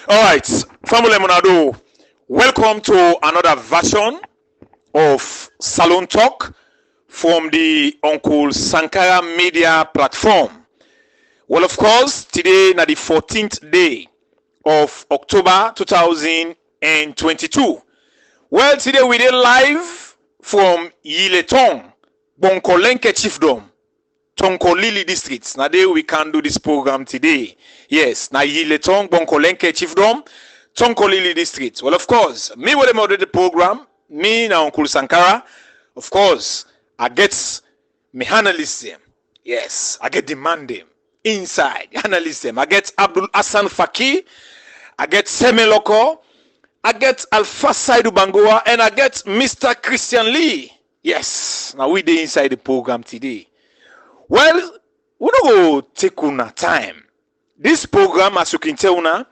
All right, family Monado, welcome to another version of Salon Talk from the Uncle Sankara media platform. Well, of course, today na the 14th day of October 2022. Well, today we did live from Yiletong, Bonkolenke Chiefdom, Tonkolili districts. Now there we can do this program today. Yes, na Yiletong, Bonkolenke Chiefdom, Tonkolili district. Well, of course, me with them the program, me na Uncle Sankara. Of course, I get me analyst them. Yes, I get demand them inside analyst them. I get Abdul Hassan Faki, I get Semeloko, I get Alpha Saidu Bangoa, and I get Mr. Christian Lee. Yes, now we dey inside the program today. Well, we don't go take una time. This program, as you can tell una,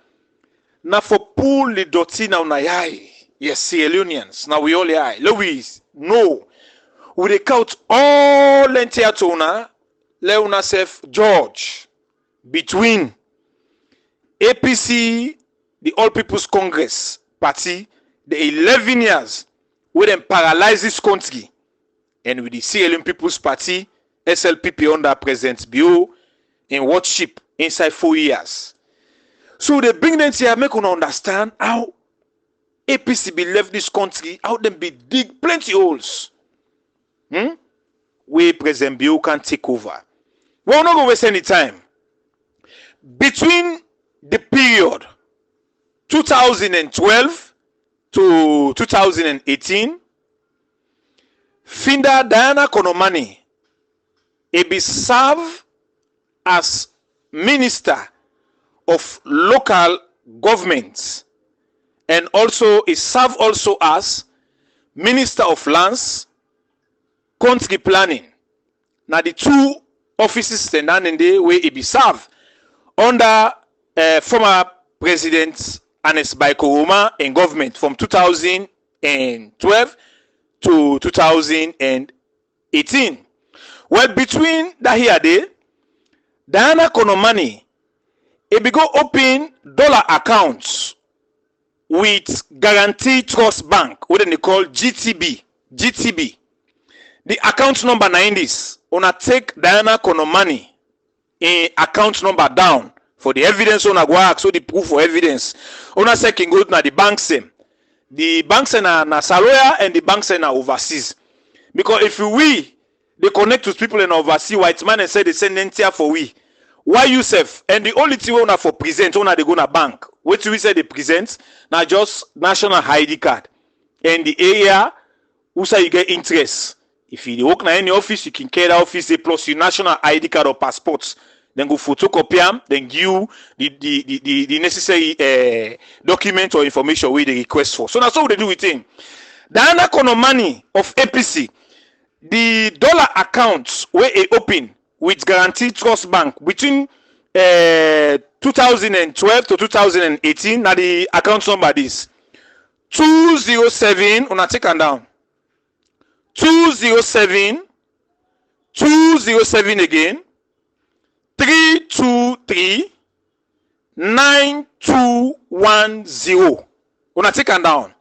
na for pull the dirty na una yai. Yes, Sierra Leoneans. Now we all yai. Louis, no. We dey count all entire to una, let una self judge between APC, the All People's Congress Party, the 11 years where them paralyze this country, and with the Sierra Leone People's Party, SLPP under President Bio in worship inside 4 years. So they bring them here, make una understand how APC be left this country, how them be dig plenty holes. Where President Bio can take over. We're not going to waste any time. Between the period 2012 to 2018, Finda Diana Konomanyi be served as Minister of Local Governments, and also is served also as Minister of Lands, Country Planning. Now the two offices stand in the way he be served under former President Anes Baikoroma in government from 2012 to 2018. Well, between that here day, Diana Konomanyi, it be go open dollar accounts with Guarantee Trust Bank, what they call GTB. The account number 90s. Una take Diana Konomanyi in account number down for the evidence on go ask, so the proof for evidence. Una say can go to the bank same. The banks na Saloya and the banks na overseas. Because if they connect to people in overseas, white man and say they send them here for we. Why Yusuf? And the only thing we want for present, we they go na bank. What we say they present, now just national ID card. And the area, who say you get interest. If you work in any office, you can carry the office plus your national ID card or passports. Then go photocopy them, then give you the necessary document or information we they request for. So that's what they do with him. Diana Konomanyi of APC, the dollar accounts were open with Guarantee Trust Bank between 2012 to 2018. Now the account number is 207. Una take and down. 207 again 323 9210. Una take and down.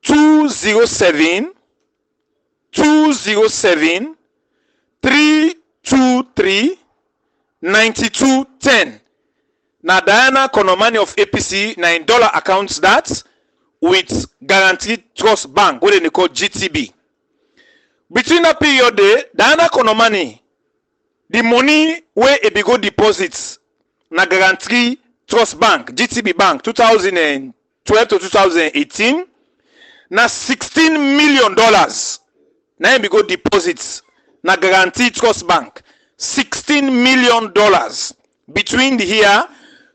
207 323 9210. Now Diana Konomanyi of APC $9 accounts that with Guaranteed Trust Bank, what they call GTB. Between that period, Diana Konomanyi, the money where it be go deposits na Guarantee Trust Bank, GTB Bank, 2012 to 2018, na $16 million. Now it be go deposits na Guarantee Trust Bank, $16 million between the year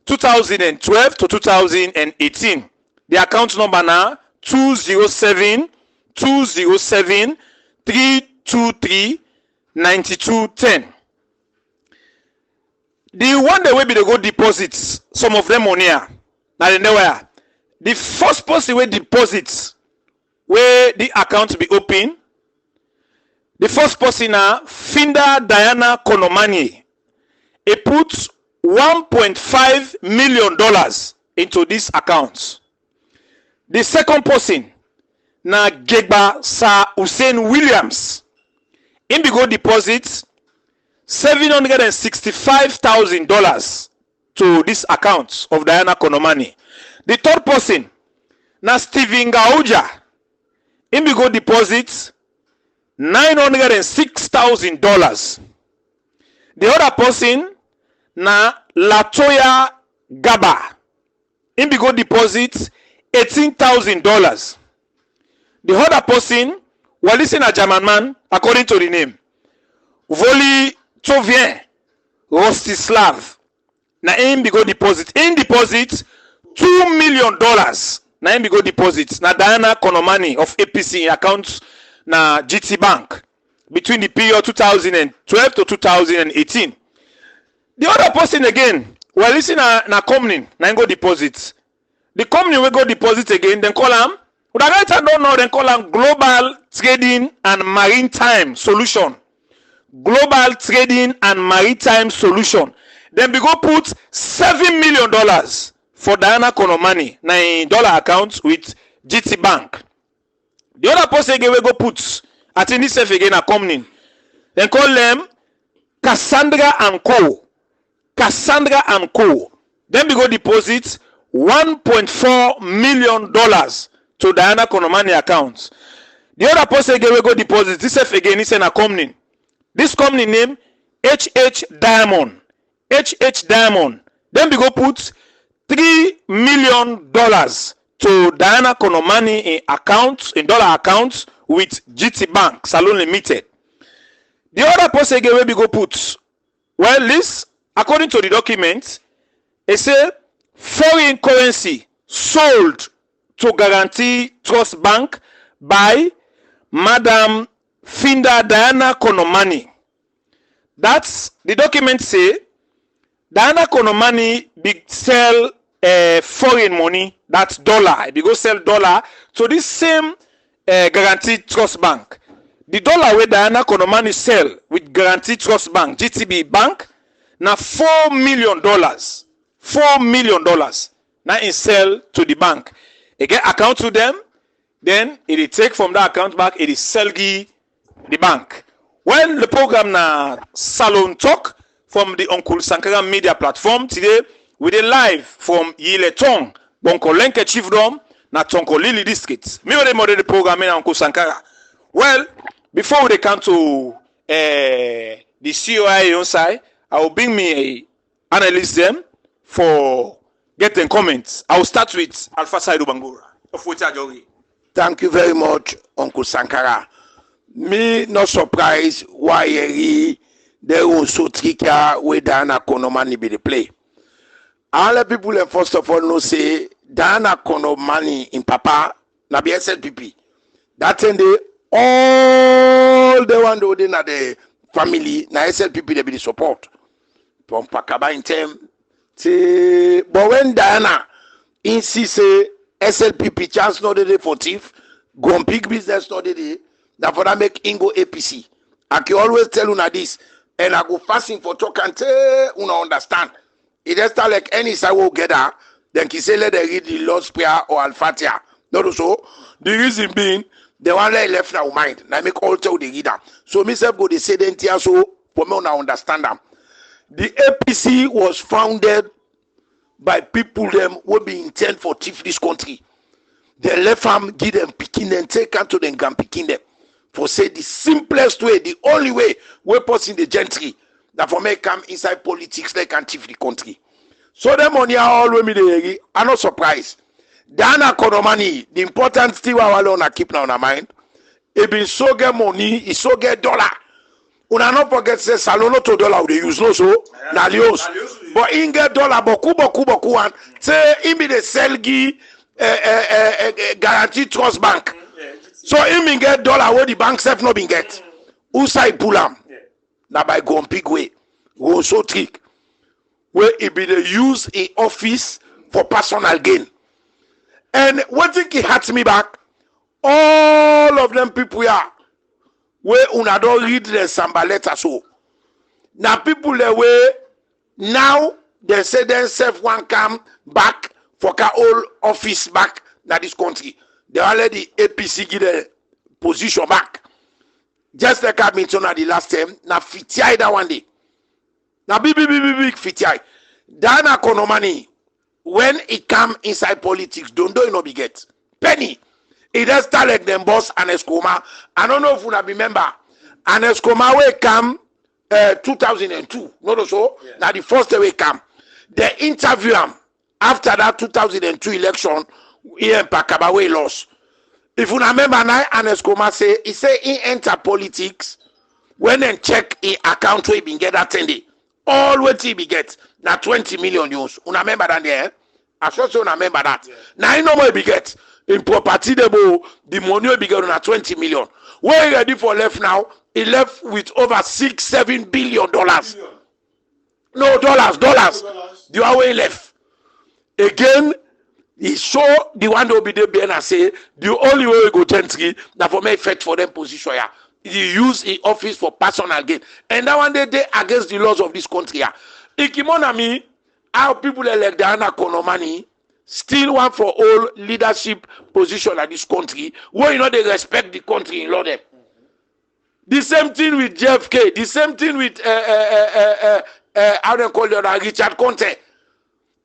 2012 to 2018. The account number now 207 323 9210. The one that will be the go deposits, some of them on here. Now they know where. The first person will deposits where the account be open. The first person now, Finda Diana Konomanyi. He puts $1.5 million into this account. The second person na Gegba Sir Hussein Williams. Him be go deposit $765,000 to this account of Diana Konomanyi. The third person na Stephen Gauja. Him be go deposit $906,000. The other person na Latoya Gaba. Him be go deposit $18,000. The other person, well, listen a German man, according to the name, Voli Tovien Rostislav. Na him be go deposit. In deposit $2 million. Na him be go deposit. Na Diana Konomanyi of APC account na GT Bank between the period 2012 to 2018. The other person again, well, listen na company, na him go deposit. The company will go deposit again, then call him. But I don't know, then call him Global Trading and Maritime Solution. Global Trading and Maritime Solution. Then we go put $7 million for Diana Konomanyi na in dollar account with GT Bank. The other person again we go put at in this again a company. Then call them Cassandra and Co. Cassandra and Co. Then we go deposit $1.4 million to Diana Konomanyi account. The other person again we go deposit this again is in a company. This company name HH Diamond. HH Diamond. Then we go put $3 million to Diana Konomanyi in accounts, in dollar accounts with GT Bank Salon Limited. The other person again we go put, well, this according to the document, it say foreign currency sold to Guarantee Trust Bank by Madam Finda Diana Konomanyi. That's the document say Diana Konomanyi big sell foreign money, that's dollar. They go sell dollar to this same Guarantee Trust Bank. The dollar where Diana Konomanyi sell with Guarantee Trust Bank, GTB Bank, now $4 million. $4 million. Now it sell to the bank. It get account to them, then it take from that account back, it is sell the bank. When the program na Salon Talk from the Uncle Sankara media platform today, we dey live from Yile Tong, Bonko Lenke Chiefdom, na Tonko Lili District. Me we dey the program na Uncle Sankara. Well, before we come to the COI on side, I will bring me a analyst them for getting comments. I will start with Alpha Saidu Bangura of Wachajori. Thank you very much, Uncle Sankara. Me not surprised why they also trickier with Diana Konomanyi be the play. All the people first of all know say Diana Konomanyi in Papa na be SLPP. That in the all the one do na the family na SLPP they be the support. From Pakaba in term say but when Diana insist say SLPP chance not the for thief, go big business not the that for that make Ingo APC. I can always tell una this, and I go fasting for talk and tell una understand. It just start like any side will get her, then he say let them read the Lord's Prayer or Al-Fatiha. Not so. The reason being, the one that left now mind. Now make all tell the reader. So myself go they say the entire so for me now understand them. The APC was founded by people them who be intent for thief this country. They left them, give them picking them, take them to them gun picking them. For say the simplest way, the only way we person the gentry that for me come inside politics they can thief the country. So them money are all with me they are not surprised. Diana Konomanyi, the important thing we want keep now in our mind. It been so get money, it so get dollar. Una not forget say salono to dollar they use no so na lios. But in get dollar boku one say in be the selgi Guarantee Trust Bank. So him get dollar where the bank self not been get. Who side pull am? Now by go on big way. Go so trick. Where it be the use in office for personal gain. And one thing he hats me back, all of them people here, where una don't read the samba letter so. Now people the way now they say themselves one come back for ka all office back na this country. They already APC give the position back. Just like I mentioned at the last time, na fitiai that one day. Na big fitiai. Dana Konomanyi, when it come inside politics, don't do no get penny. It just start like them boss and Escoma. I don't know if you remember. And Escoma will come 2002. No, so now the first day we come. They interview him after that 2002 election. He and Pakabawe lost. If you remember now, and Escoma say he enter politics when they check his account where he been get that 10 day. All what he be get now 20 million euros. You remember that there? I sure you remember that. Yeah. Now you know what he be get. In property, the money will be getting at 20 million. Where he ready for left now? He left with over $6-7 billion. No, dollars. The way he left. Again, he show the one that will be there and say, the only way we go gently, that for me effect for them position here. He use his office for personal gain. And that one they against the laws of this country. Ikimonami, how people like Diana Konomanyi still want for all leadership position at this country, where you know they respect the country in law them. The same thing with JFK, the same thing with how they call it, Richard Conte.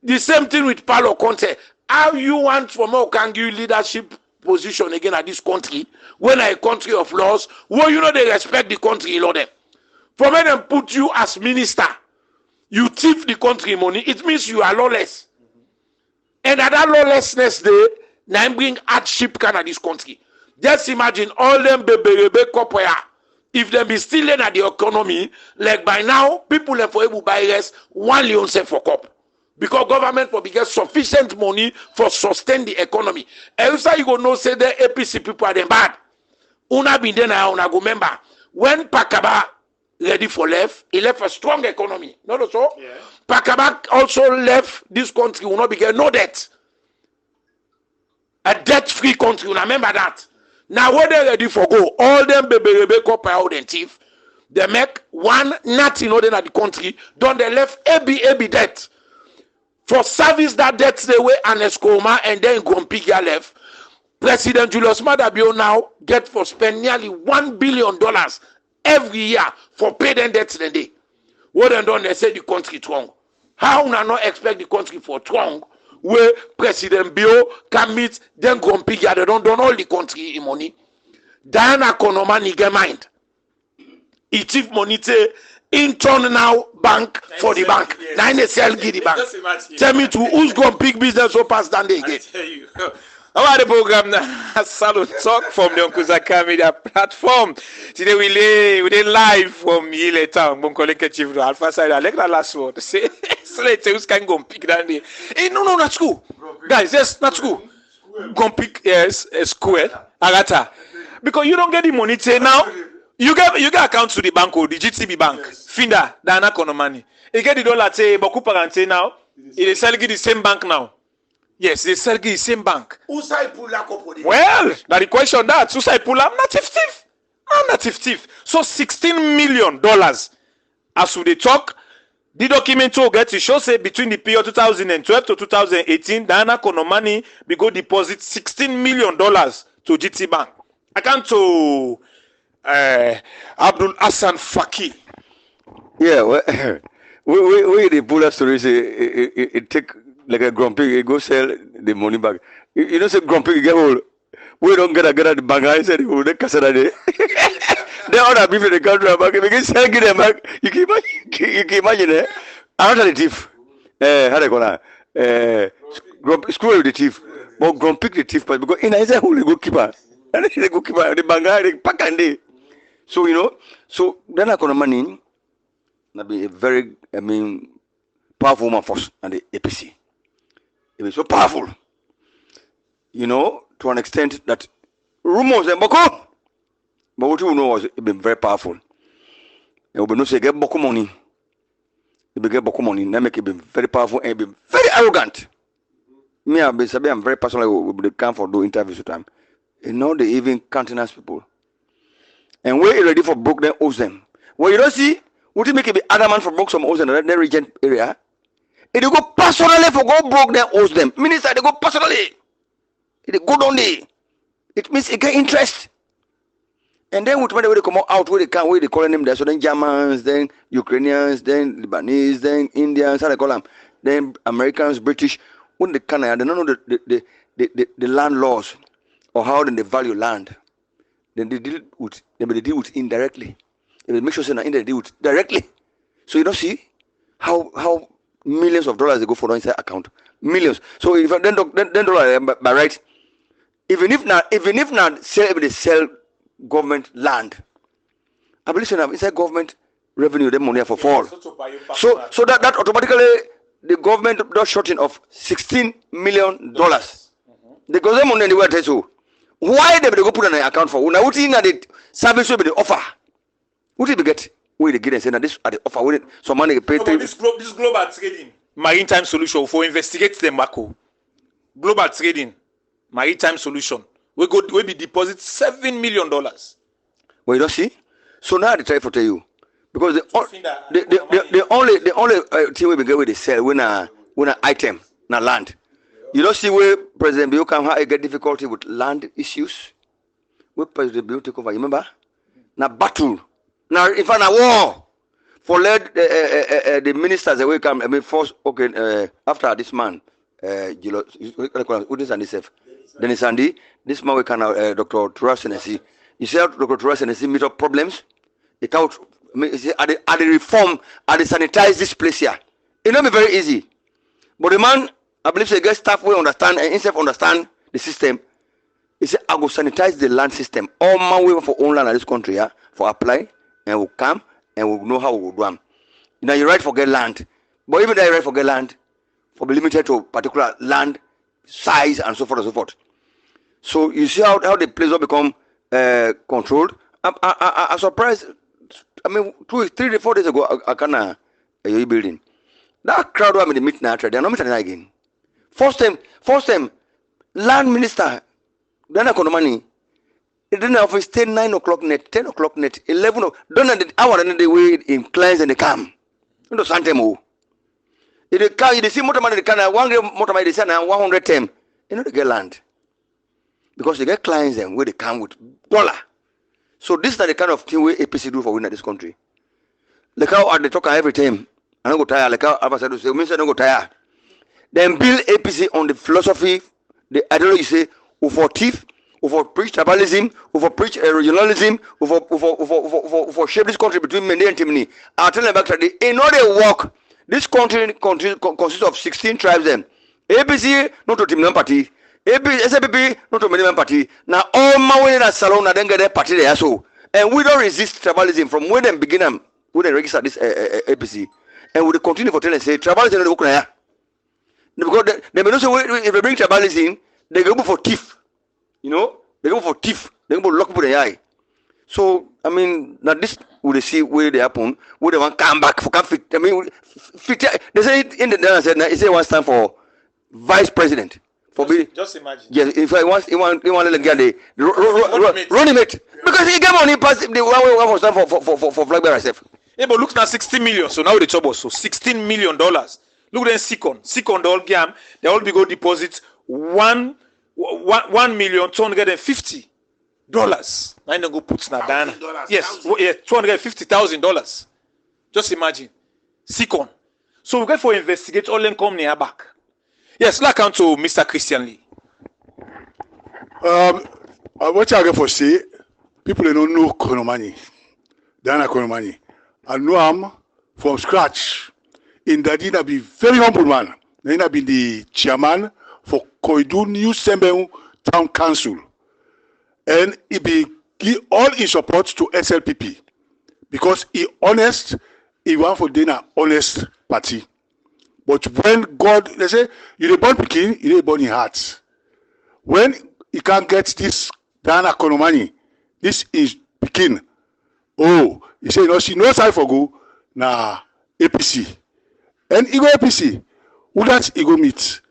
The same thing with Paulo Conte. How you want for more can give leadership position again at this country, when a country of laws, where you know they respect the country in law them. For me them put you as minister, you thief the country money, it means you are lawless. And at that lawlessness day, now bring hardship kind of this country. Just imagine all them baby couple, if they be stealing at the economy, like by now, people are for able to buy less 1 million for cup. Because government will be get sufficient money for sustain the economy. Else you go know say the APC people are them bad. Una been there now, una go remember. When Pakaba ready for left, he left a strong economy. Not so? Yeah. Pakaba also left this country will not be get no debt. A debt-free country, you remember that. Now what they ready for go? All them baby couple out and thief. They make one nothing other than the country. Don't they left AB debt. For service that debt the way and Escoma and then Gompiga left. President Julius Madabio now get for spend nearly $1 billion every year for pay them debts the day. What they done, they say the country wrong. How na not expect the country for wrong where President Bio can meet then Gompiga, they don't all the country in money. Diana Konomanyi get mind. He chief money internal bank for the bank. Now they sell the bank. Tell me to who's going big business so past than they get. Tell you. Our the program now, Salute Talk from the Uncle Sankara Media platform. Today we lay live from Yile Town. Bonkoleke Chief Alpha Side. I like that last word. Say, let's who's can go pick that day. Hey, no, not school, guys. Yes, not school. Go pick yes, a square, Agata, because you don't get the money. Say now. You get accounts to the bank or the GTB bank. Yes. Finda, Diana Konomanyi. You get the dollar say Boku Parante now. It is selling the same bank now. Yes, they sell the same bank. Well, now the question that Usai Pula, I'm not thief. So $16 million as we talk. The document will get to show say between the period 2012 to 2018, Diana Konomanyi we go deposit $16 million to GT Bank. I come to Abdul Hassan Faki. Yeah, well, we the pull story say it take like a grumpy, it go sell the money back. You know, say grumpy get all. We don't get the bank. I said, "Who the casada?" They all have people in the country back. We can sell them back. You can imagine it. Another the thief. How they call that? Screw with the thief. But grumpy the thief, but because in Isaiah who the goalkeeper, and the goalkeeper, the bank, the pack and day. So you know, so then I Konomanyi, that be a very, powerful woman force and the APC. It was so powerful, you know, to an extent that rumors and Boko, but what you know was it been very powerful. And we know say get Boko money, it be get Boko money, now make it be very powerful and be very arrogant. Me, I'm very personal with the camp for do interviews with them. You know, they even countenance people. And we're ready for broke them, owes them. Well, you don't see, would you make it be adamant for broke some owes in the region area? If they go personally for go broke, then owes them. Minister, they go personally. If they go down there, it means it get interest. And then when they come out, where they can, where they call them there, so then Germans, then Ukrainians, then Lebanese, then Indians, how they call them, then Americans, British, when they can, they don't know the land laws or how they value land. Then they deal with indirectly. They make sure they deal with directly. So you don't see how millions of dollars they go for the inside account, millions. So if then dollar by right, even if not they sell government land, I believe inside government revenue the money for fall. So that automatically the government does shorting of $16 million. The government money anywhere so why they go put on an account for? Now what in the service will be the offer? What did they get? Where they get and say that this are the offer with some money pay. No, this global trading maritime solution for investigate them back. Global trading maritime solution. We be deposit $7 million. Well, you don't see. So now they try to tell you because the only thing we get with the sell when a item na land. You don't see where President Bill can get difficulty with land issues. Where President Bill take over, you remember? Now battle. Now if a war for let the ministers away come. I mean first okay after this man Dennis Andy, this man we can Dr. Turasenesi. You see how Dr. Turasenesi meet up problems? They count at the reform, at the sanitize this place here. It not be very easy. But the man, I believe they get staff will understand and instead of understand the system. He said, I go sanitize the land system. All man we for own land in this country, yeah, for apply and we'll come and we'll know how we will do them. Now you're right for get land. But even though you're right for get land, for be limited to particular land size and so forth and so forth. So you see how the place will become controlled. I'm surprised. I mean, 3 to 4 days ago, I can a building. That crowd were in the meeting now. They're not meeting again. First time, land minister, then Konomanyi, it didn't office 9 o'clock net, 10 o'clock net, 11 o'clock. Don't know the hour and the way in clients and they come. You know, Santemo. If they car, you see motor money, they can one motor money, they send 100 them. You know, they get land. Because they get clients them where they come with dollar. So this is the kind of thing we APC do for winning this country. Like how they talk every time. I don't go tired. Like how Alpha said to say, I don't go tired. Then build APC on the philosophy, the ideology say, who for thief, who for preach tribalism, who for preach regionalism, who for shape this country between Mende and Timini. I'll tell them back that they ain't not a work. This country consists of 16 tribes. Then APC not to Timini party. SAPP not to many party. Now all my way in a salon, I then get a party there so. And we don't resist tribalism from when they begin them, when they register this APC. And we continue for telling say tribalism is not because they may not say if they bring tribalism, they go for thief. You know, they go for thief. They go for lock people in the eye. So I mean, now this will see where they happen. Where they want come back for conflict. I mean, they say it in the said they say one stand for vice president. Just imagine. Yes, if I want, he want to get the running mate because he get money pass the one for stand for flag bearer self. Yeah, but look now, 60 million. So now the trouble. So $16 million. Look then, Second, all game. They all be go deposit $1,250,000. Now they go put na Diana. Yes, $250,000. Just imagine, Second. So we go for investigate all them come near back. Yes, like on to Mr. Christian Lee. What I get for say, people don't know Konomanyi, Diana Konomanyi. I know him from scratch. In that, he be very humble man. He be the chairman for Koidu New Sembeu Town Council, and he be give all his support to SLPP because he honest. He want for Dana honest party. But when God, they say, you dey born pikin, you dey born in heart. When he can't get this Diana Konomanyi, this is pikin. Oh, he say, no, she no side for go, na APC. And he go APC. Who that he go meet?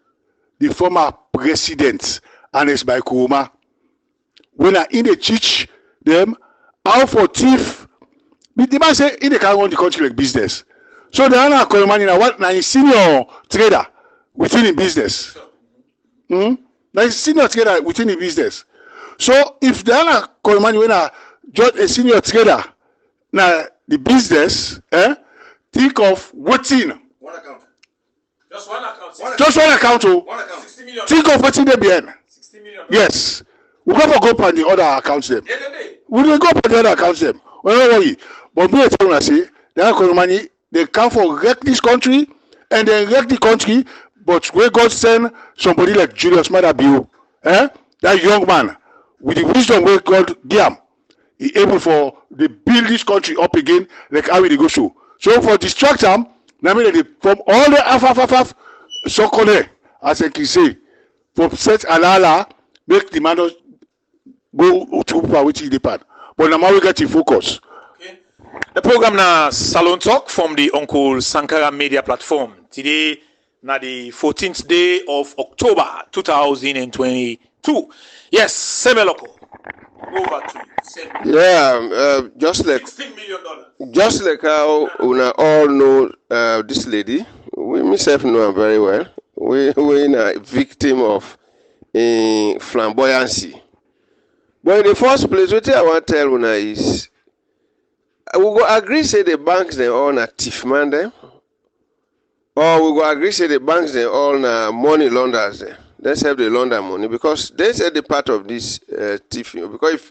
The former president, Anes by Kuruma. When I in the teach them how for thief, the man say, in the can run the country like business. So Diana Konomanyi now a senior trader within the business. Now a senior trader within the business. So if Diana Konomanyi when just a senior trader now the business, think of waiting. One account. Just one account. Just one account. One account. 60 million. Think of waiting there behind. 60 million. Yes. We never go on the other accounts them. Yeah. We will go on the other accounts them. Well, don't worry. But me tell you, say Diana Konomanyi, they come for wreck this country and then wreck the country. But where God send somebody like Julius Madabiu, that young man with the wisdom where God give him, he able for they build this country up again like how we go show. So for distract them, now mean they from all the half so called as I can say for set alala make the man go to which is the part. But now we get to focus. Okay. The program now Salon Talk from the Uncle Sankara media platform. Today now the 14th day of October 2022. Yes, Semeloko. Over to you. Yeah, just like $16 million. just like how we all know this lady, we myself know her very well. We're a victim of flamboyancy. But in the first place, what I want to tell you is, we go agree say the banks they all na thief man them, or we go agree say the banks they all na money launderers them. Let's have the launder money because they said the part of this thief. Because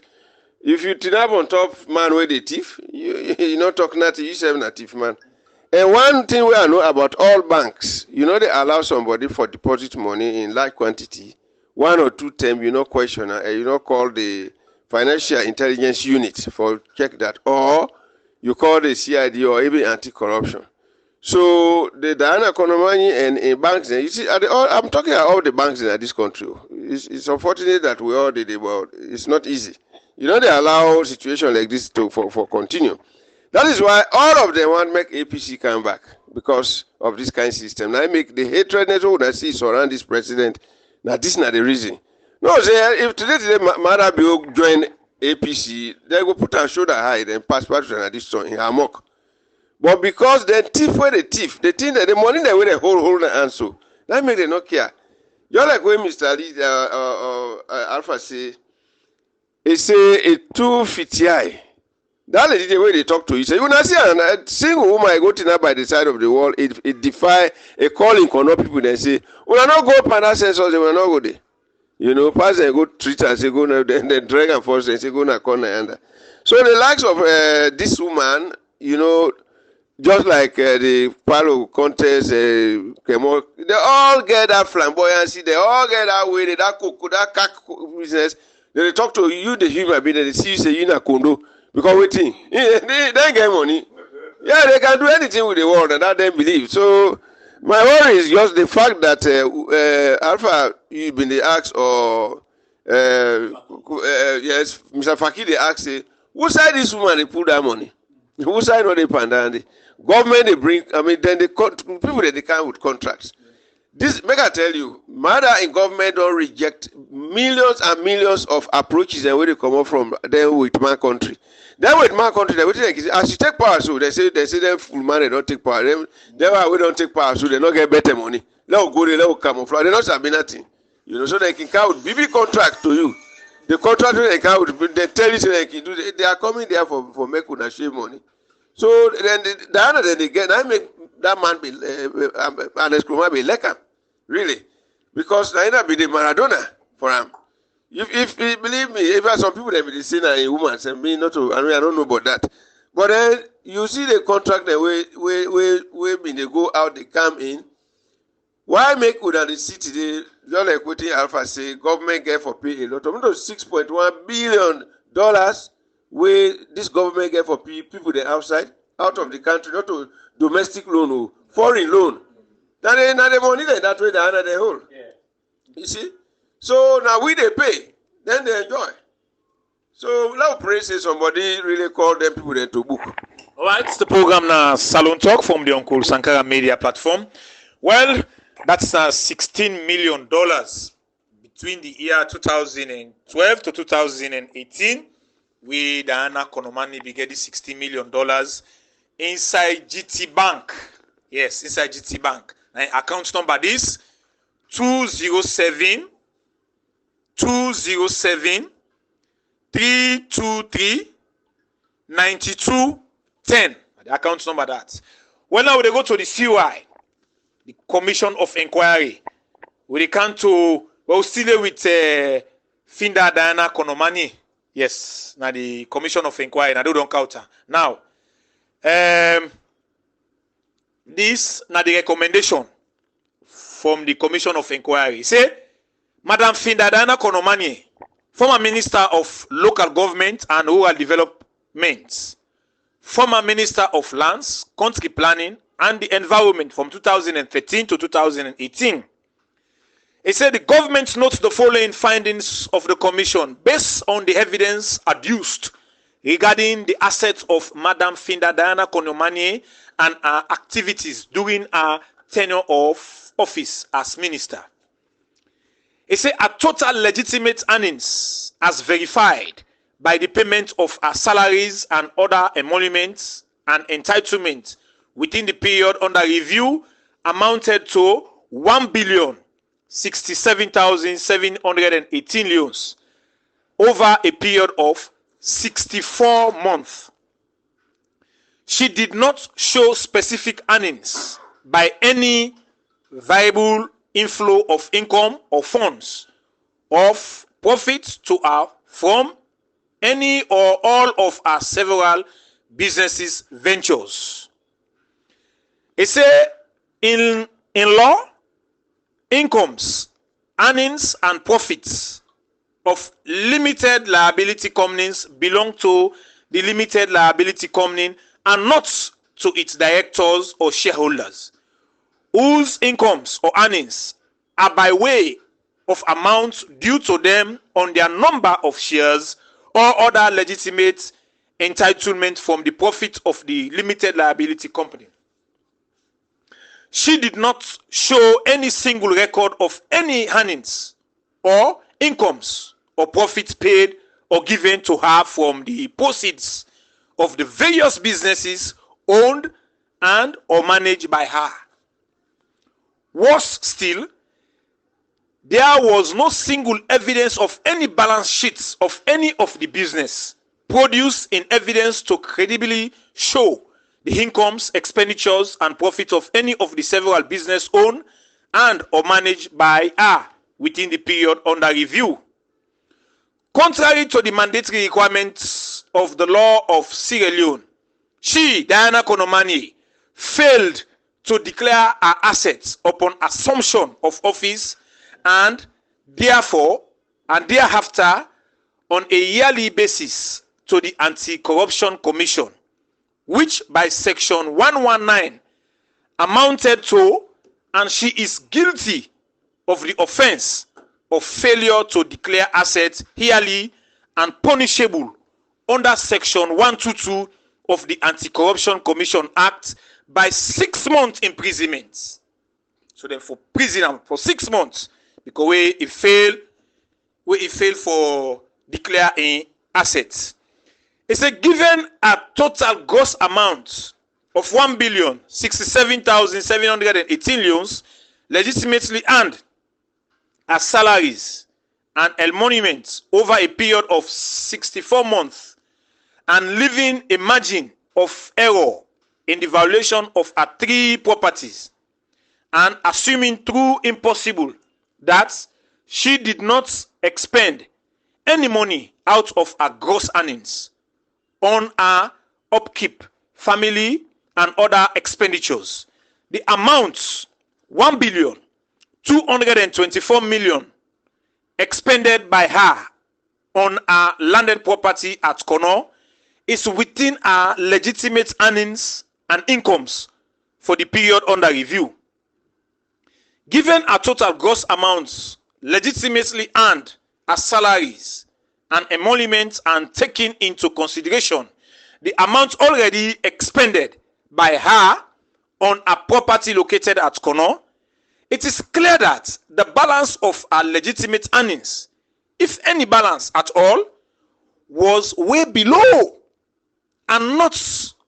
if you turn up on top man where they thief, you not talk nothing, you say na thief man. And one thing we know about all banks, they allow somebody for deposit money in large quantity, 1 or 2 times, question, and call the financial intelligence unit for check that, or you call the CID or even anti-corruption. So the Diana Konomanyi and banks, you see, I'm talking about all the banks in this country. It's unfortunate that we all did it, but it's not easy. They allow situation like this for continue. That is why all of them want to make APC come back because of this kind of system. Now make the hatred that see surround this president. Now this is not the reason. No, say if today Madabiu join APC, they go put a shoulder high and pass to this song in Hamok. But because they thief where they thief, they think that the money they will hold the answer. That make them not care. You're like when Mr. Lee Alpha say, he say a 250 eye. That is the way they talk to each other. You know, see a single woman go to by the side of the wall, it defy a calling corner people then say, we are not go up and sensors, they will not go there. Pass and go treat and say go now, then drag and force and say go na corner and so the likes of this woman, just like the Palo contest, they all get that flamboyancy, they all get that way, that cook, that cack business. They talk to you, the human being, they see you say you na condo. Because waiting, they get money. Yeah, they can do anything with the world, and that they believe. So my worry is just the fact that Alpha, you've been the asked, or yes, Mr. Fakir they asked, who side this woman they put that money? Who side not they pandandi? Government they bring. I mean, then the people that they come with contracts. This make I tell you, matter in government don't reject millions and millions of approaches and where they come up from them with my country. Then with my country, they like as you take power, so they say them full man they don't take power. Then we don't take power, so they don't get better money. Let go they let camouflage. They not have nothing. So they can count BB contract to you. The contract they count, they tell you so they can do. They are coming there for make una shave money. So then the other then they get, I make that man be an exclamation be like him, really, because I be the Maradona for him. If believe me, if some people that be the sinner a woman, say me not to, I don't know about that. But then you see the contract the way when they go out, they come in. Why make good at the city? They just like what Alpha say, government get for pay a lot of $6.1 billion where this government get for people they outside, out of the country, not to domestic loan or foreign loan. Now the money that way they hold. Yeah. You see? So now we they pay, then they enjoy. So now pray say somebody really call them people then to book. All right, it's the program now Salon Talk from the Uncle Sankara media platform. Well, that's $16 million between the year 2012 to 2018. We Diana Konomanyi be getting $60 million inside GT Bank. Yes, inside GT Bank. And account number is 207 207 323 9210. The account number that. Well, now we go to the COI, the Commission of Inquiry. We come to, well, still with Finda Diana Konomanyi. Yes, now the Commission of Inquiry. Now they don't counter. Now, this now the recommendation from the Commission of Inquiry. Say, Madam Finda Diana Konomanyi, former Minister of Local Government and Rural Development, former Minister of Lands, Country Planning and the Environment from 2013 to 2018. He said the government notes the following findings of the commission based on the evidence adduced regarding the assets of Madam Finda Diana Konomanyi and her activities during her tenure of office as minister. He said her total legitimate earnings as verified by the payment of her salaries and other emoluments and entitlements within the period under review amounted to 1,067,718 leones over a period of 64 months. She did not show specific earnings by any viable inflow of income or funds of profits to her from any or all of her several businesses ventures. It says in law, incomes, earnings, and profits of limited liability companies belong to the limited liability company and not to its directors or shareholders, whose incomes or earnings are by way of amounts due to them on their number of shares or other legitimate entitlement from the profit of the limited liability company. She did not show any single record of any earnings or incomes or profits paid or given to her from the proceeds of the various businesses owned and or managed by her. Worse still, there was no single evidence of any balance sheets of any of the business produced in evidence to credibly show the incomes, expenditures, and profits of any of the several business owned and or managed by her within the period under review. Contrary to the mandatory requirements of the law of Sierra Leone, she, Diana Konomanyi, failed to declare her assets upon assumption of office and therefore and thereafter on a yearly basis to the Anti-Corruption Commission, which by section 119 amounted to, and she is guilty of the offense of failure to declare assets yearly and punishable under section 122 of the Anti-Corruption Commission Act by 6 months imprisonment. So then for prison for 6 months, because where it failed for declaring assets. It said given a total gross amount of 1,067,718 leones legitimately earned as salaries and emoluments over a period of 64 months and leaving a margin of error in the valuation of her 3 properties and assuming through impossible that she did not expend any money out of her gross earnings on her upkeep, family, and other expenditures. The amounts 1,224,000,000 expended by her on her landed property at Kono is within her legitimate earnings and incomes for the period under review. Given her total gross amounts legitimately earned as salaries and emoluments and taking into consideration the amount already expended by her on a property located at Kono, it is clear that the balance of her legitimate earnings, if any balance at all, was way below and not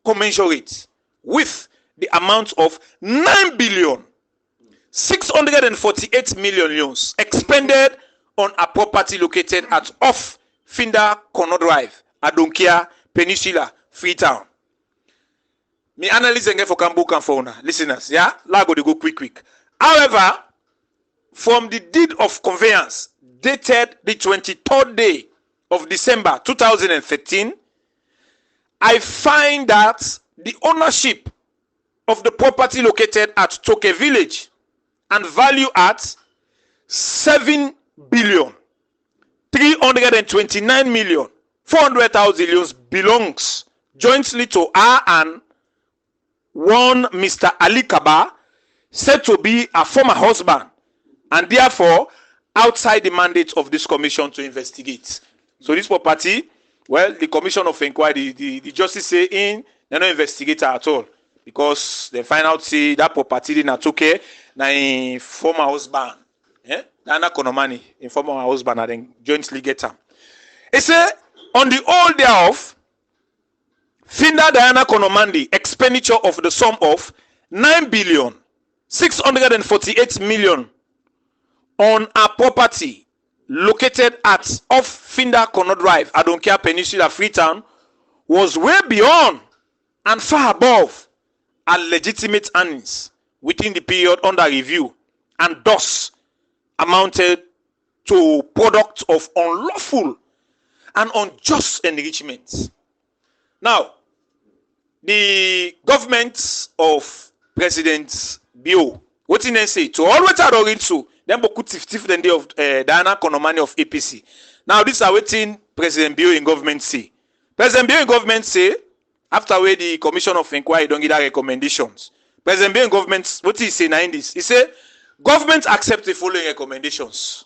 commensurate with the amount of 9,648 million loans expended on a property located at off Finda Kono Drive, Adonkia Peninsula, Freetown. Me analyze again for Kambu Kamfona, listeners. Yeah, Lago they go quick. However, from the deed of conveyance dated the 23rd day of December 2013, I find that the ownership of the property located at Toke Village and value at 7,329,400,000 belongs jointly to her and one Mr. Ali Kaba, said to be a former husband, and therefore outside the mandate of this commission to investigate. So this property, well, the commission of inquiry, the justice say they're not investigator at all, because they find out see that property did not took na in former husband, Dana Konomanyi, in former husband, and then jointly get them. It say on the whole thereof, Finda Diana Konomanyi expenditure of the sum of 9,648,000,000 on a property located at off Finda Kono Drive, Adonkia Peninsula, Freetown, was way beyond and far above a legitimate earnings within the period under review, and thus amounted to product of unlawful and unjust enrichment. Now, the government of President Bio, what did they say? To always adoring to them could tif the day of Diana Konomanyi of APC. Now, this is waiting President Bio in government say. President Bio in government say, after where the Commission of Inquiry don't give that recommendations. President Bio in government, what he say now in this? He say, government accept the following recommendations.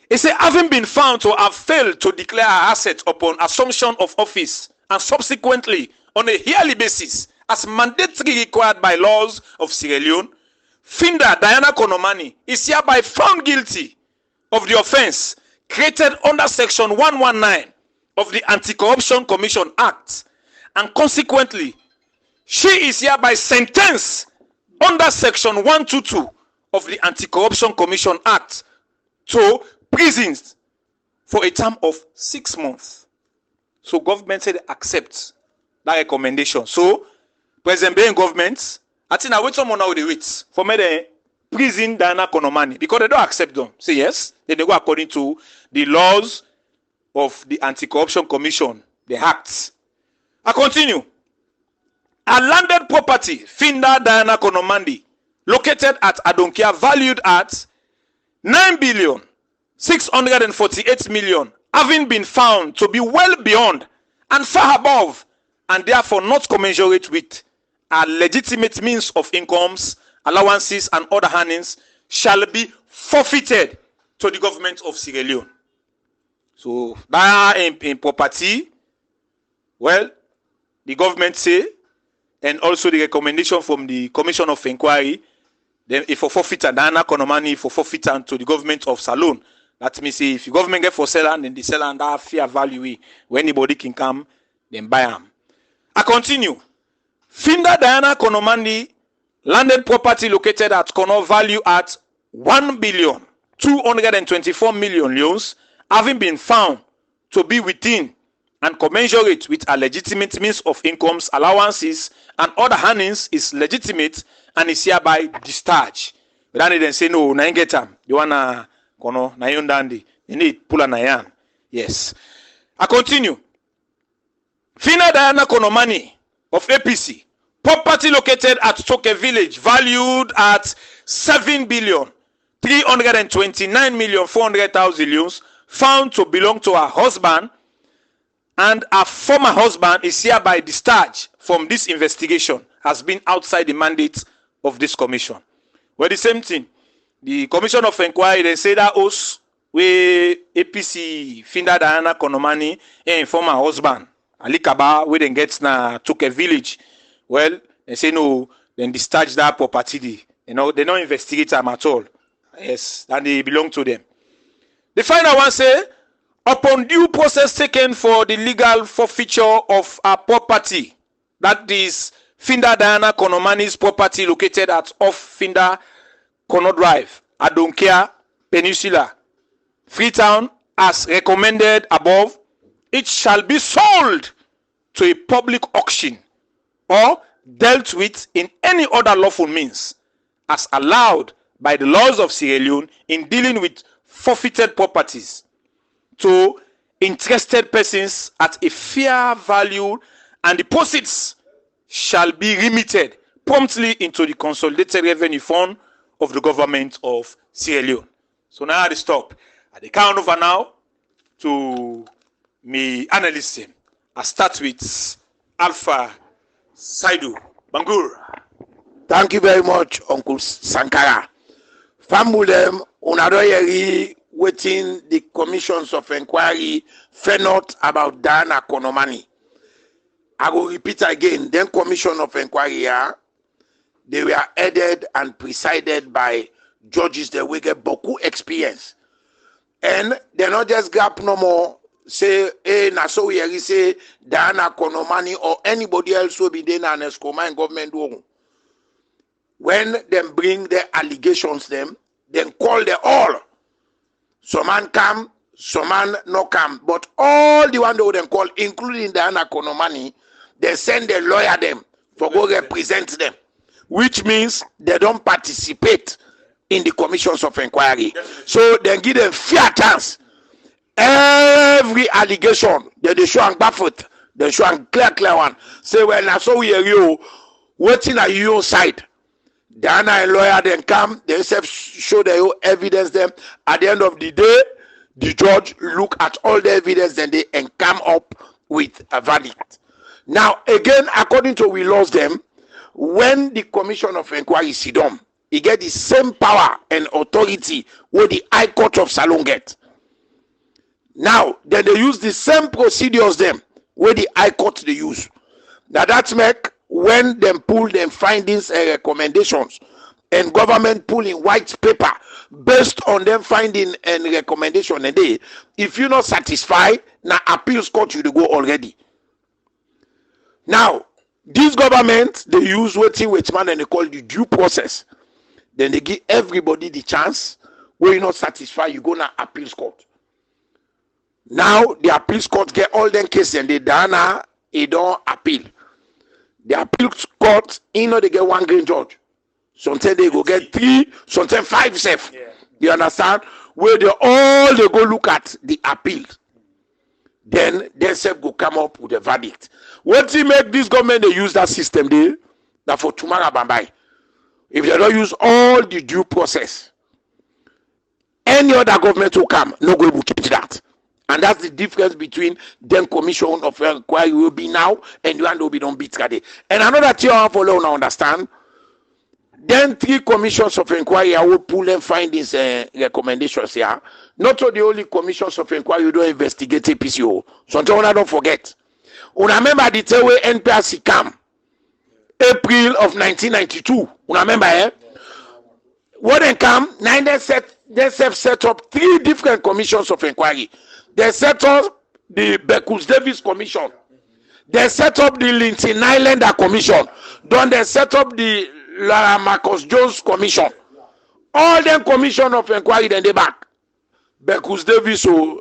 He say, having been found to have failed to declare her assets upon assumption of office and subsequently on a yearly basis as mandatory required by laws of Sierra Leone, Finda Diana Konomanyi is hereby found guilty of the offense created under Section 119 of the Anti-Corruption Commission Act, and consequently, she is hereby sentenced under Section 122 of the Anti-Corruption Commission Act to prisons for a term of 6 months. So government said they accept that recommendation. So President Bain government, I think I wait someone now they wait for me the prison Diana Konomanyi, because they don't accept them. Say yes, then they go according to the laws of the Anti-Corruption Commission, the acts. I continue. A landed property, Finda Diana Konomanyi, located at Adonkia, valued at 9,648,000,000, having been found to be well beyond and far above, and therefore not commensurate with a legitimate means of incomes, allowances, and other earnings, shall be forfeited to the government of Sierra Leone. So that in property, well, the government say, and also the recommendation from the Commission of Inquiry, then if for forfeit Diana Konomanyi for forfeit to the government of Salone. That means if the government get for seller, then the seller and that fair value where anybody can come, then buy them. I continue. Finda Diana Konomanyi landed property located at Kono, value at 1,224,000,000 loans, having been found to be within and commensurate with a legitimate means of incomes, allowances, and other earnings, is legitimate and is hereby discharged. But then say no, na get them. You wanna kono na yon dandi. You need pull na yan. Yes. I continue. Finda Diana Konomanyi of APC, property located at Toke Village, valued at 7,329,400,000, found to belong to her husband and her former husband, is hereby discharged from this investigation, has been outside the mandate of this commission. Well, the same thing. The Commission of Inquiry, they say that us, we APC Finda Diana Konomanyi and former husband, Ali Kaba, we then get na Toke Village. Well, they say no, then discharge that property. You know, they don't investigate them at all. Yes, and they belong to them. The final one say, upon due process taken for the legal forfeiture of a property, that is Finda Diana Konomani's property located at off Finda Kono Drive, Adonkia Peninsula, Freetown, as recommended above, it shall be sold to a public auction or dealt with in any other lawful means as allowed by the laws of Sierra Leone in dealing with forfeited properties to interested persons at a fair value, and the proceeds shall be remitted promptly into the consolidated revenue fund of the government of Sierra Leone. So now I stop. At the count over now to me analyst. I start with Alpha Saidu Bangur. Thank you very much, Uncle Sankara. Famulem, unadoyeri waiting the commissions of inquiry not about Diana Konomani. I will repeat again, then commission of inquiry, they were headed and presided by judges that will get beaucoup experience. And they're not just grab no more, say, hey, na so we say Diana Konomani or anybody else will be there and Escoma government do. When them bring their allegations them, then call them all. Some man come, some man no come. But all the one they would call, including Diana Konomani, they send a lawyer them for go represent them. Which means they don't participate in the commissions of inquiry. So then give them fair chance. Every allegation that they show and baffled, they show and clear one. Say, well, now so we are you waiting at your side. Diana and lawyer then come, they show the evidence them. At the end of the day, the judge look at all the evidence then they and come up with a verdict. Now, again, according to we lost them, when the commission of inquiry sit down, he get the same power and authority where the High Court of Salon get. Now, then they use the same procedures them where the High Court they use. Now that's make when them pull them findings and recommendations and government pull in white paper based on them finding and recommendation, and they, if you're not satisfied, now appeals court you to go already. Now, this government, they use waiting man and they call the due process. Then they give everybody the chance. When you're not satisfied, you go to appeals court. Now, the appeals court get all them cases and they don't appeal. The appeals court, they get one grand judge. Sometimes they go get 3, sometimes 5 safe. Yeah. You understand? Where they go look at the appeal. Then they go come up with a verdict. What he make this government they use that system there? That for tomorrow bambai. If they don't use all the due process, any other government will come, no go will change that. And that's the difference between them commission of inquiry will be now and the one will be don't beat today. And another thing I follow now understand. Then 3 commissions of inquiry I will pull them findings and recommendations here. Not the only commissions of inquiry you don't investigate APCO. Sometimes I don't forget. Remember the time when NPRC came, April of 1992. Remember, eh? When they come, they set up 3 different commissions of inquiry. They set up the Beckles Davis Commission. They set up the Linton Islander Commission. Then they set up the Lara Marcus Jones Commission. All them commission of inquiry, then they back. Beckles Davis or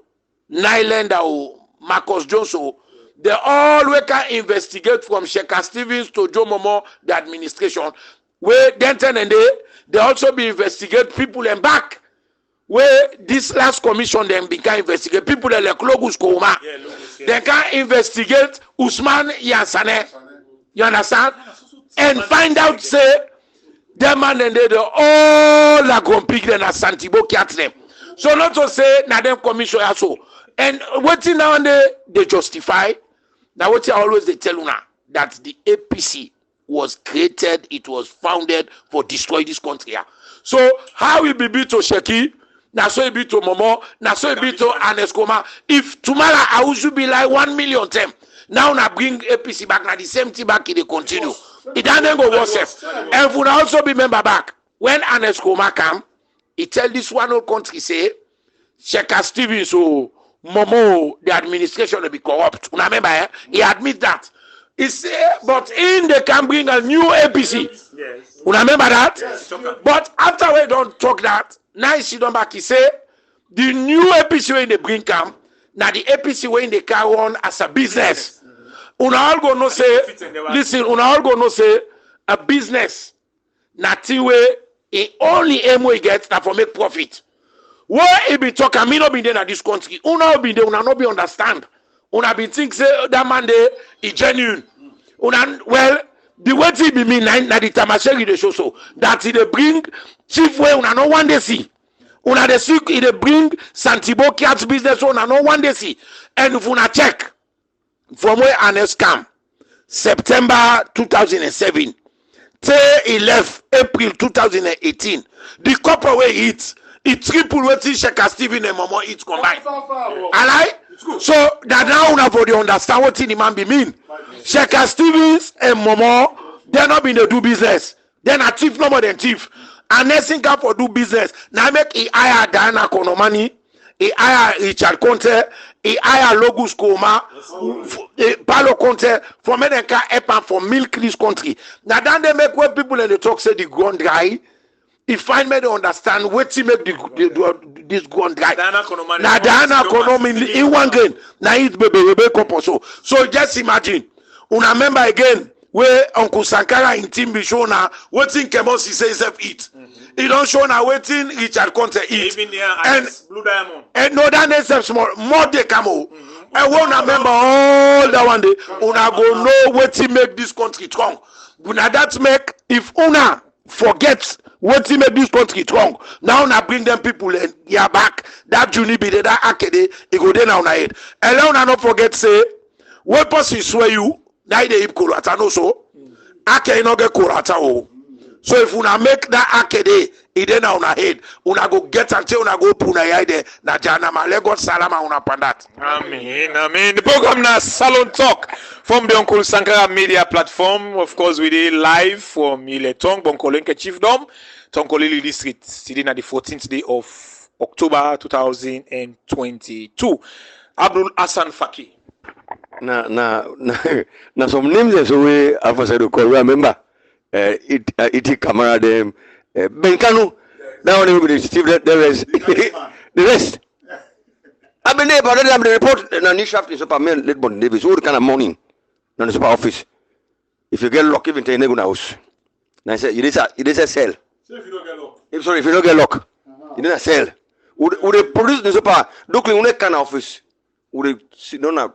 Islander or Marcus Jones or they all can investigate from Sheikha Stevens to Joe Momo, the administration. Where Denton and they also be investigate people and back. Where this last commission then began investigate people like Logus Kouma. They can investigate Usman Yansane. You understand? And find out say them man and they all are compete and Santibo catch them. So not to say na them commission also. And what now and they justify. Now what I always they tell you now that the APC was created, it was founded for destroy this country. So how it be to Sheki? Now so it be to Momo, now so it be to Aneskoma. If tomorrow I should be like 1 million them. Now I bring APC back, now the same thing back they continue. It doesn't go worse. And would also be member back. When Aneskoma come, he tell this one whole country say, Sheikha Stevens or Momo, the administration will be corrupt. Remember, he admit that. He say, but in they can bring a new APC. Yes. You remember that? Yes. But after we don't talk that, now he don't back. He say the new APC when they bring come, now the APC when they carry on as a business. Una all go no say, listen. Una all go no say a business. Nati way it only aim we get that for make profit. Where it be talk, I mean not be there in this country. Una be there, una not be understand. Una be think say that man there is genuine. Una well. The way it be mean na the tamasheri they show so that they bring chief way una no one day see. Una they see they bring Santibo Cats business una no one day see. And if una check from where an scam September 2007 till 11 April 2018 the copper way it triple wetin Sheka Stephen and Momo it combined. Alright? So that now una for the understand what the man be mean. Sheka Stevens and Momo, they're not been to do business. They're not thief no more than thief. And next thing for do business. Now make a hire Diana Konomanyi, a hire Richard Conte, a hire Logus Koma, Palo Conte, for men and car help for milk this country. Now then they make where people in the talk say the ground dry. If find me to understand what to make this ground dry. Now Diana Konomanyi in one grain. Now it's baby couple so just imagine. Una remember again where Uncle Sankara in team be show now waiting Kemosi says eat. He don't show now waiting Richard Conte eat. Even there And Blue Diamond. and no that next small more they come out. I won't remember all that one day. Una go know what to make this country strong. Una that make if una forget what to make this country strong. Now una bring them people and yeah back. That Juni be there, that Akede, it go there now na head. And now una not forget say what person swear you. Now they hip Kurata no so. Ake no get Kurata oh. So if una make that ake day, it then una head, una go get until una go puna yide na janama Lagos salama una pandat. Amen. The program na Salon Talk from the Uncle Sankara media platform. Of course, we did live from Iletong, Bonkolenke Chiefdom, Tonkolili District, sitting at the 14th day of October 2022. Abdul Hassan Faki. Na some names so we after the call remember it camera them Benkanu that one will be Steve the rest the rest I been there but I'm the report na new shaft is super men late born Davis all kind of morning na the super office if you get lock even take nego na house na say it is a cell so if you don't get lock if you don't get lock it is a cell would they produce the super looking on kind of office would they sit down now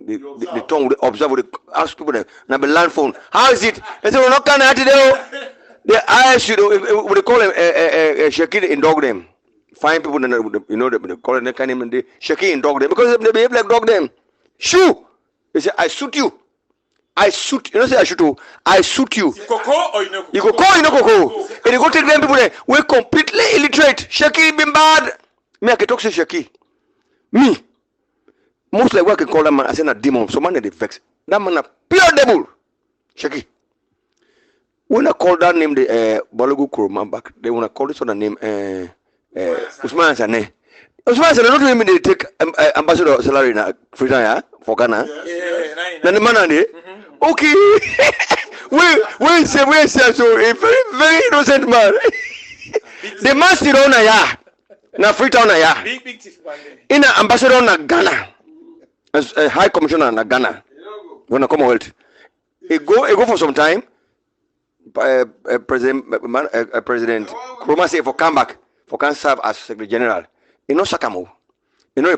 the tongue would observe would ask people them now be land phone how is it they say we're not kind of today the eyes should would they call them shaking in dog them find people that you know they call them kind of name they shaking in dog them because they behave like dog them shoo they say I shoot you you know say I shoot you I shoot you Coco or you know you go call you know Coco and you go take them people there we're completely illiterate shaking been bad me I can talk to shaking me most like what I can call that man, I say a demon. So man, they vex. That man a pure devil. Shaki. When I call that name the Balogu Kuroma back, they wanna call this one a name Usman Sane. Usman Sane not even they take ambassador salary na Freetown for Ghana. Then the man on there. Okay. we say so a very innocent man. The man still on na Freetown big thief in an ambassador na Ghana. As a high commissioner in Ghana, when I Commonwealth, it go for some time. President Kuroma say for come back, for can serve as Secretary General. You know Sakamo, you know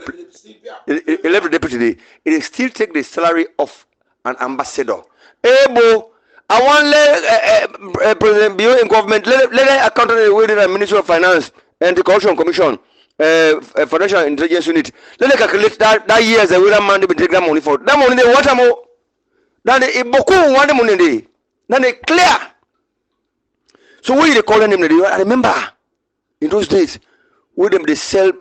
he left the deputy. It still take the salary of an ambassador. Ebo, I want let President Bio in government let accountant within the Ministry of Finance and the Corruption Commission. Financial intelligence unit. Let me calculate that years the will man they take that money for. That money they want more. Then they boku want the money they. Then they clear. So what they calling them? I remember in those days, with them they sell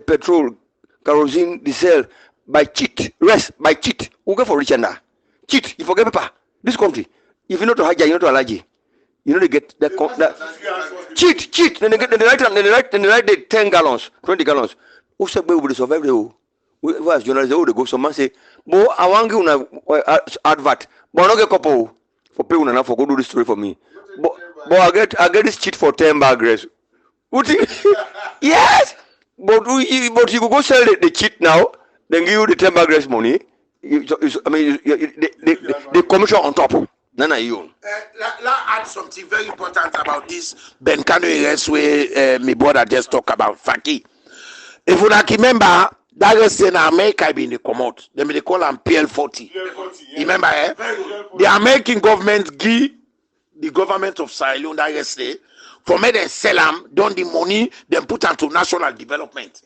petrol, kerosene, they sell by cheat, rest by cheat. Who go for rich and cheat? You forget paper. This country, if you know to Haja, you know to Alaji. You know they get that cheat. Then they write the 10 gallons, 20 gallons. Who said we will survive the who as journalists they go some man say, Bo I want you advert. But I don't get couple for pay una for go do this story for me. But I get this cheat for 10 bag rest. Yes, but you go sell the cheat now, then give you the 10 bag rest money. The commission on top. Nana you. Let's add something very important about this Ben Kano arrest where my brother just talk about Faki. If you not remember, that arrest in America been the commode. They call them PL40. Remember, the American government give the government of Sierra Leone that arrest for me they sell them, don the money, then put them to national development.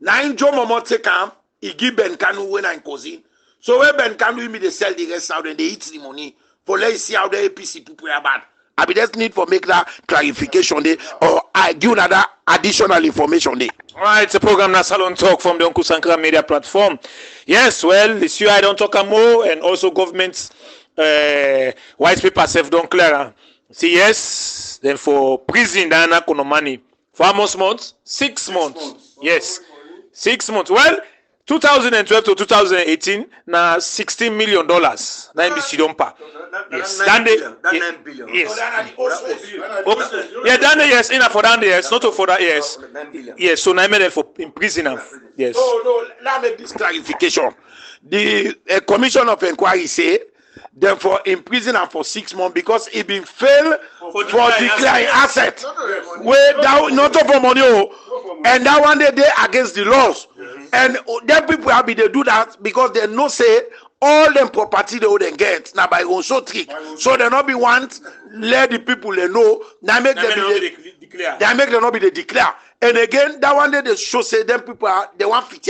Now in Joe Momo take them, he give Ben Kano when I'm cousin. So when Ben Kano they sell the rest out and they eat the money. For let's see how the APC people are bad. I be just need for make that clarification there, or I give another additional information there. All right, it's a program na Salon Talk from the Uncle Sankara media platform. Yes, well, this year I don't talk more, and also government's white paper self don't clear. See, yes, then for prison, Diana Konomanyi. For how much months? 6 months. Yes, 6 months. Well, 2012 to 2018, na $16 million. Na MBC don't pay. Yes, $9 billion. Yes. Yeah, Dande, yes, enough for Dande, yes, not for that, yes. Yes, so I made it for in prison. Yes. No, let me make this clarification. The commission of inquiry say, therefore, in prison and for 6 months because he been failed for declaring asset. Where that not for money, and that one they against the laws. And then people have been they do that because they know say all them property they would get now by also trick. So they not be want let the people they know now make them declare. They make them not be they declare. And again that one day they show say them people are they want fit.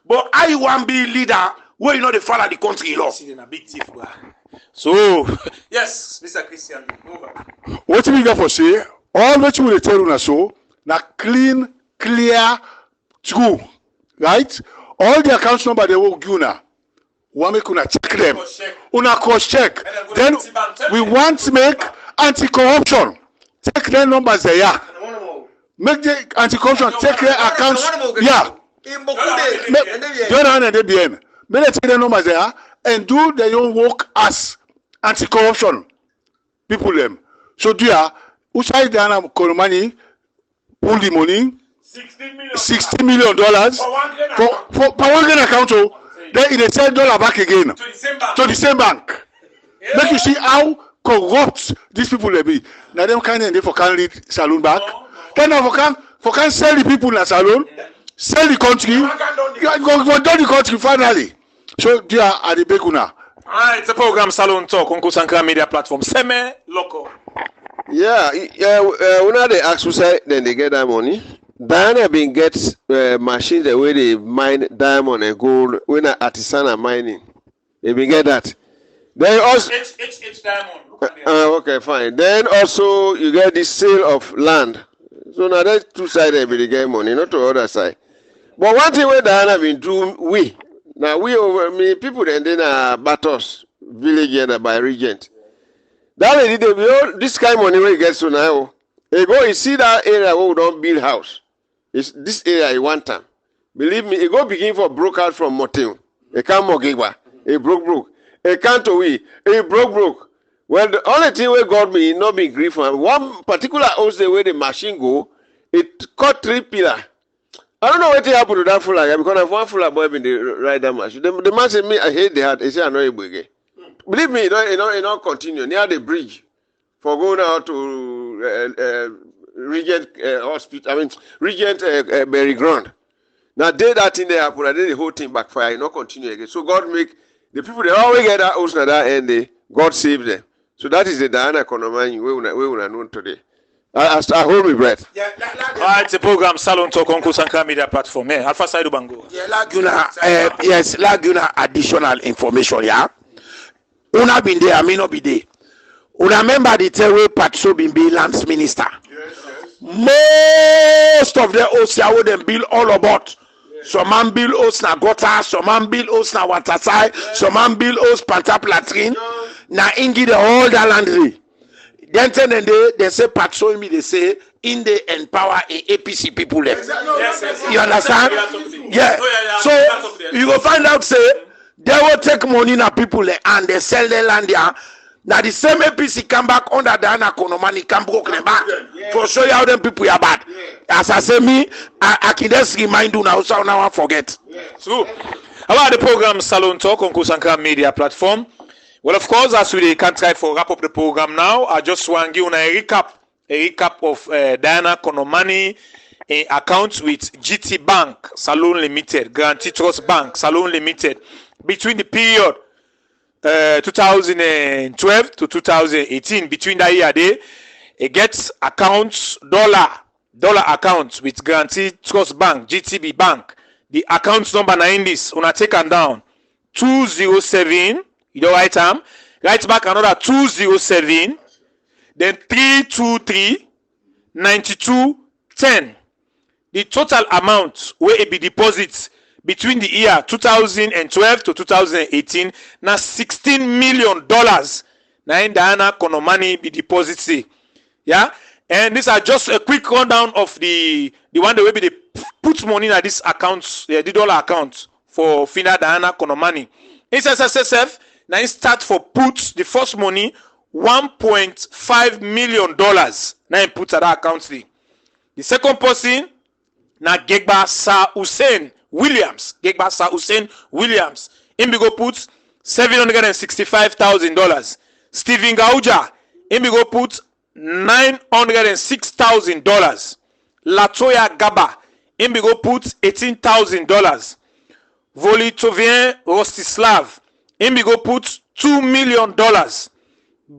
But I want be leader where you know they follow the country law. So yes, Mr. Christian, over. What we got for say? All what you will tell you so now clean, clear, true, right? All the account number they will give now. We make una check them. Una cross check. Then we want to make anti-corruption. Take their numbers there. Make the anti-corruption take their accounts. Yeah. Make they take their numbers there and do their own work as anti-corruption people them. So do ya who side Diana Konomanyi pull the money $60 million for one account. Then it is $10 back again to the same bank. Yeah. Make you see how corrupt these people will be. Now them kind of for can lead saloon back. Then for can sell the people in the saloon, sell the country, go down the country finally. So they are at the Beguna. Alright, it's a program Salon Talk, Uncle Sankara media platform. Semi local. Yeah, when they ask who say then they get that money. Diana been gets machines the way they mine diamond and gold when artisanal mining. They been get that. Then also H diamond. okay, fine. Then also you get the sale of land. So now that's two sides they be get money, not the other side. But one thing where Diana been do we over me people then battles village and by regent. That lady they be all this kind of money where you get so now. They go you see that area where we don't build house. It's this area you want time. Believe me, it go begin for broke out from Motel. It can't Mogiba. It broke. It can't we. It broke. Well, the only thing we got me not be grief from one particular house the way the machine go, it cut 3 pillars. I don't know what happened to that fuller because I've one fuller boy been the ride that machine. The man said me I hate the heart. He said I know it again. Believe me, it don't continue near the bridge for going out to Regent Hospital. I mean Regent Berry Ground. Now they that thing there happen, and then the whole thing backfire. Not continue again. So God make the people they always get that house now that end. God save them. So that is the Diana Konomanyi we will know today. I hold my breath. Yeah, it's a program Salon Talk Uncle Sankara media platform. Yeah, Alpha Saidu Bango. Yeah, Laguna additional information. Yeah, una been there, I may not be there. Una remember the terror Patso been lands minister. Most of the Osia them build all about. Some man build us na gutter, some man build us na waterside, some man build us pantaplatrin. Na ingi the whole the laundry. Then they say Patso me they say in the empower APC people there. Yes. You understand? Yeah. So you go find out say they will take money na people and they sell their land there. Now the same APC come back under Diana Konomanyi can broke them back for show you how them people are bad. As I say me, I can just remind you now so now I forget. So about the program Salon Talk on Sankara media platform. Well, of course, as we can't try for wrap up the program now, I just want to give you a recap of Diana Konomanyi account with GT Bank, Salon Limited, Guarantee Trust Bank, Salon Limited, between the period 2012 to 2018. Between that year, it gets accounts, dollar accounts with Guarantee Trust Bank, GTB Bank. The account number 9 is, when I take them down, 207. You don't write them. Write back another 207. Then 323 9210. The total amount where it be deposits between the year 2012 to 2018 now $16 million. Now in Diana Konomanyi be deposited. Yeah, and these are just a quick rundown of the one that will be the put money in this account, the dollar account for Finda Diana Konomanyi. In SSSF. Now it start for put the first money $1.5 million. Now it put at that account. The second person now Gegba Sir Hussein Williams. Gegba Sir Hussein Williams. Him go put $765,000. Stephen Gauja. Him go put $906,000. Latoya Gaba. Him go put $18,000. Volitovien Rostislav. Him go put $2 million.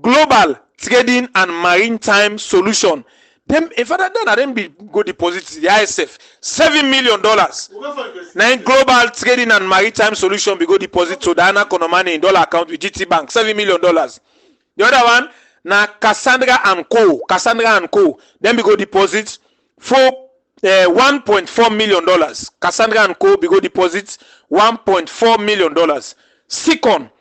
Global Trading and Maritime Solution. Them if other than them be go deposit the ISF $7 million. Now Global Trading and Maritime Solution be go deposit to Diana Konomanyi in dollar account with GT Bank $7 million. The other one now Cassandra and Co. Then be go deposit for $1.4 million. Cassandra and Co. be go deposit $1.4 million. Second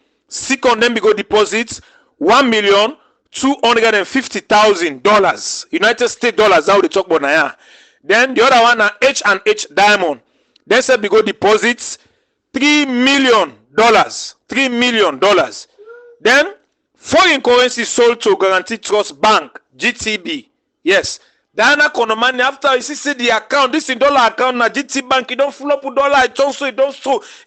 then we go deposit $1,250,000 United States dollars. How they talk about now. Then the other one H&H Diamond. Then said we go deposit $3 million. $3 million. Then foreign currency sold to Guarantee Trust Bank GTB. Yes. Diana Konomanyi after you see the account, this in dollar account na GT Bank, it don't full up with dollar, it don't so.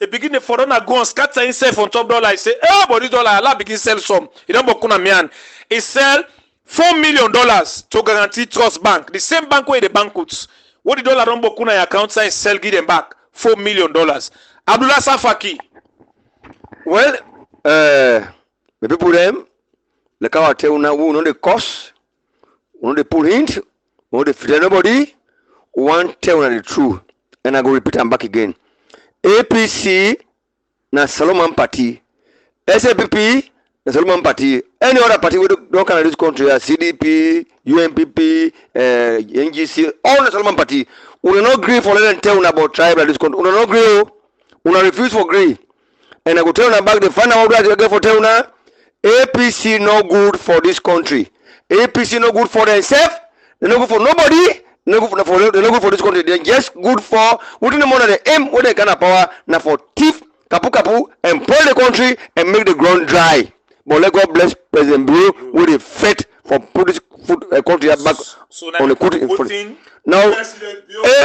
It begin the foreigner go and scatter himself on top dollar. He say, oh, but this dollar, Allah begin sell some. It don't bokuna mian. He sell $4 million to Guarantee Trust Bank. The same bank where the bank puts. What the dollar don't bokuna account sign sell give them back $4 million. Abdullah Safaki. Well, the people them, like I tell you now, we know the cost, we know the pull hint. When they feed nobody, one tell the truth, and I go repeat and back again. APC na Solomon Party, SAPP na Solomon Party, any other party we don't come in this country, CDP, UNPP, NGC, all the Solomon Party. We will not agree for letting tell about tribe in this country. We will not agree. We will refuse for agree. And I go tell you back the final out that you for tell now. APC no good for this country. APC no good for themselves. They're not good for nobody. They're not good for this country. They're just good for within the money they aim with the kind of power now for thief, kapu, and spoil the country and make the ground dry. But let God bless President Blue with the faith for put this country back on the country. Now,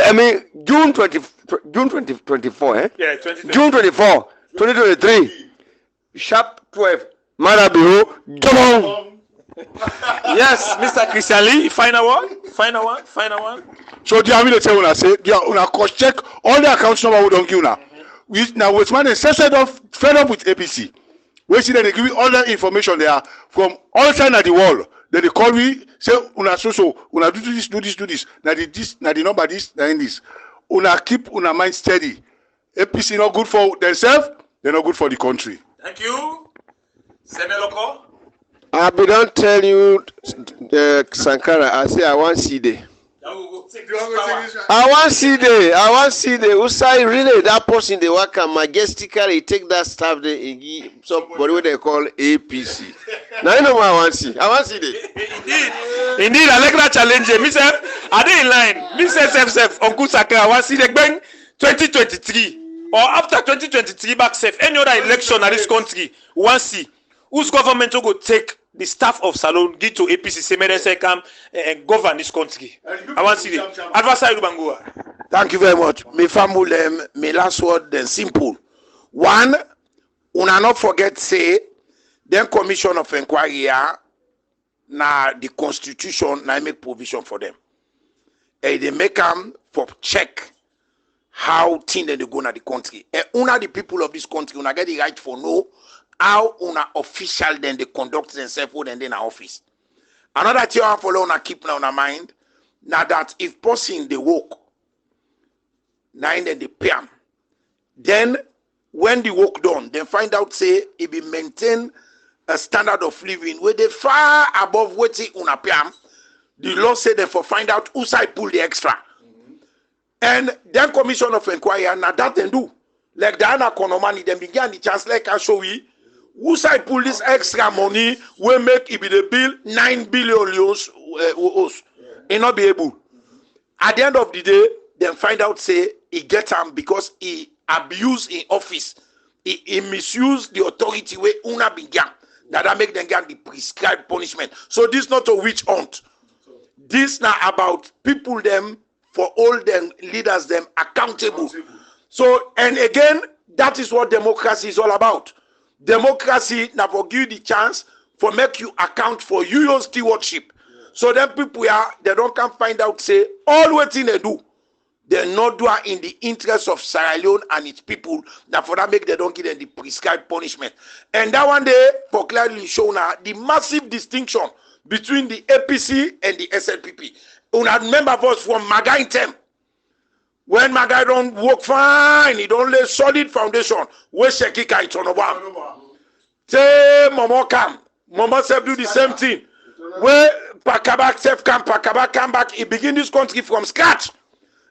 I mean June 24, eh? Yeah, 2024. June 24, 2023, sharp 12. Marabiho, Jomon. Yes, Mr. Christian Lee, final one. So the army tell una say, una cross check all the accounts number we don't give now. We now what's man fed up with APC. We see that they give you all that information there from all sides of the world. Then they call me say una so una do this. Now the number this, now in this. Una keep una mind steady. APC not good for themselves, they're not good for the country. Thank you. Semeloko. I be don't tell you, Sankara. I say I want see the. I want see the. Usai really that person they work majestically take that stuff there and give somebody what they call APC. Now you know what I want see. I want see the. Indeed, I like that challenge. Me say, are they in line? Me say self Uncle Sankara. I want see the bang 2023. or after 2023 back safe any other election in this country, we want see whose government will go take the staff of Salon, give to APC, say, may they come and govern this country. I want to see it. Adversary Lubangua. Thank you very much. Me family, me last word then simple. One, una not forget say, then commission of inquiry na the constitution na make provision for them. And they make them for check how things they go na the country. And una the people of this country, una get the right for know how una official then they conduct themselves when they in office. Another thing I follow una keep now on mind, now that if person they work, now then they pay them. Then when the work done, then find out say it be maintain a standard of living where they far above what una pay them. The law say they for find out who side pull the extra. And then commission of inquiry now that they do. Like Diana Konomanyi, then began the chance like I show you. Who side pull this extra money will make it be the bill 9 billion euros and not be able. At the end of the day, then find out say he get him because he abused in office. He misused the authority where una began. That make them get the prescribed punishment. So this not a witch hunt. This now about people them for all them leaders them accountable. So and again, that is what democracy is all about. Democracy now for give you the chance for make you account for your stewardship. So then people they don't come find out say all what thing they do, they not do in the interest of Sierra Leone and its people. Now for that make they don't give them the prescribed punishment. And that one day for clearly show now the massive distinction between the APC and the SLPP. Una remember us from Magai in term. When Magai don't work fine, he don't lay solid foundation. Where Shekika it's on over. Say Momo come. Momo self do the same thing. Where Pakabak self Pakabak come back, he begin this country from scratch.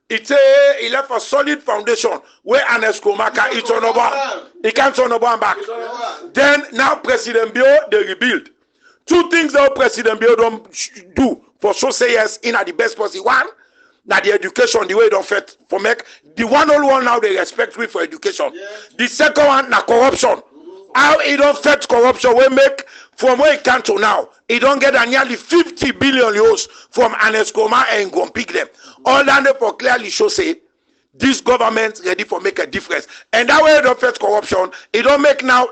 It's he left a solid foundation where Anesco Maka it's on over. He can't turn over and back. Then now President Bio they rebuild. Two things that President Bio don't do for so say yes in at the best possible. One, now the education, the way don't fit for make the one now they respect me for education. Yes. The second one, now corruption. How it don't fit corruption we make from where it can to now. It don't get a nearly 50 billion euros from Anescoma and Gompig them. All that for clearly show say this government ready for make a difference. And that way it don't fit corruption. It don't make now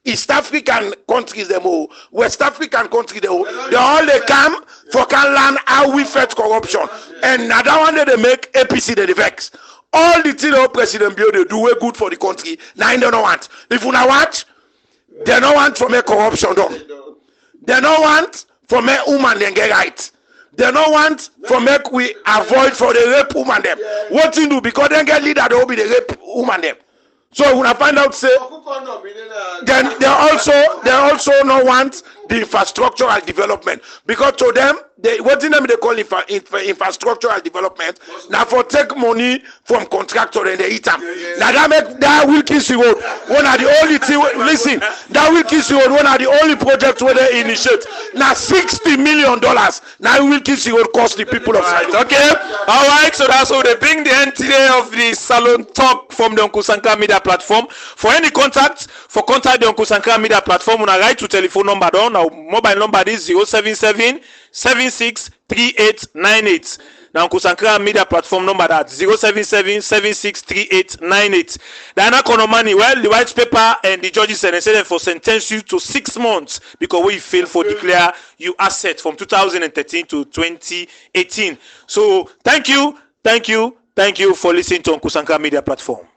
East African countries them all, West African countries they all they come for can learn how we fight corruption. And another one they make APC they vex. All the things the President Bio they do way good for the country. Now they don't want. If you not want, they don't want for make corruption done. They don't want for make woman then get right. They don't want for make we avoid for the rape woman them. What you do because they get leader they will be the rape woman them. So when I find out say then they also not want the infrastructural development because to them what in them they call infrastructural development now for take money from contractor and they eat them. Now that will kiss you road one of the only thing listen that will kiss you road one of the only projects where they initiate now $60 million now will kiss you road cost the people of Sierra Leone. Okay, all right, so that's how they bring the end today of the Salon Talk from the Uncle Sankara Media Platform. For any contact the Uncle Sankara Media Platform, on a right to telephone number down. Now mobile number is 077 763898. Now Uncle Sankara Media Platform number that 077 763898. Diana Konomanyi, well the white paper and the judges and they say for sentence you to 6 months because we failed for declare you asset from 2013 to 2018. So thank you for listening to Uncle Sankara Media Platform.